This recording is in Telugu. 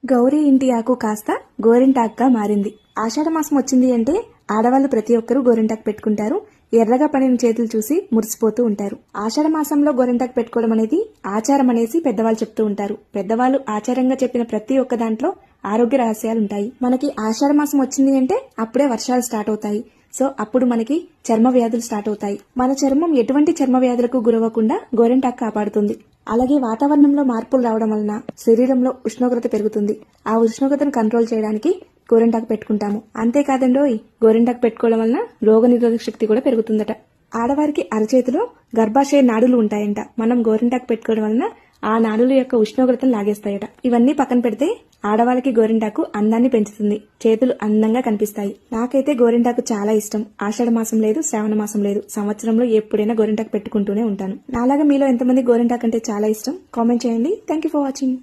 గౌరీ ఇంటి ఆకు కాస్త గోరింటాకుగా మారింది. ఆషాఢ మాసం వచ్చింది అంటే ఆడవాళ్లు ప్రతి ఒక్కరూ గోరింటాకు పెట్టుకుంటారు. ఎర్రగా పడిన చేతులు చూసి మురిసిపోతూ ఉంటారు. ఆషాఢ మాసంలో గోరింటాకు పెట్టుకోవడం అనేది ఆచారం అనేసి పెద్దవాళ్ళు చెప్తూ ఉంటారు. పెద్దవాళ్ళు ఆచారంగా చెప్పిన ప్రతి ఒక్క దాంట్లో ఆరోగ్య రహస్యాలుంటాయి. మనకి ఆషాఢ మాసం వచ్చింది అంటే అప్పుడే వర్షాలు స్టార్ట్ అవుతాయి. సో అప్పుడు మనకి చర్మ వ్యాధులు స్టార్ట్ అవుతాయి. మన చర్మం ఎటువంటి చర్మ వ్యాధులకు గురవ్వకుండా గోరింటాకు కాపాడుతుంది. అలాగే వాతావరణంలో మార్పులు రావడం వలన శరీరంలో ఉష్ణోగ్రత పెరుగుతుంది. ఆ ఉష్ణోగ్రతను కంట్రోల్ చేయడానికి గోరింటాకు పెట్టుకుంటాము. అంతేకాదండోయ్, గోరింటాకు పెట్టుకోవడం వలన రోగనిరోధక శక్తి కూడా పెరుగుతుందట. ఆడవారికి అరచేతిలో గర్భాశయ నాడులు ఉంటాయంట. మనం గోరింటాకు పెట్టుకోవడం వలన ఆ నాడుల యొక్క ఉష్ణోగ్రతను లాగేస్తాయట. ఇవన్నీ పక్కన పెడితే ఆడవాళ్ళకి గోరింటాకు అందాన్ని పెంచుతుంది. చేతులు అందంగా కనిపిస్తాయి. నాకైతే గోరింటాకు చాలా ఇష్టం. ఆషాఢ మాసం లేదు, శ్రావణ మాసం లేదు, సంవత్సరంలో ఎప్పుడైనా గోరింటాకు పెట్టుకుంటూనే ఉంటాను. నాలాగా మీలో ఎంతమంది గోరింటాకు అంటే చాలా ఇష్టం? కామెంట్ చేయండి. Thank you for watching.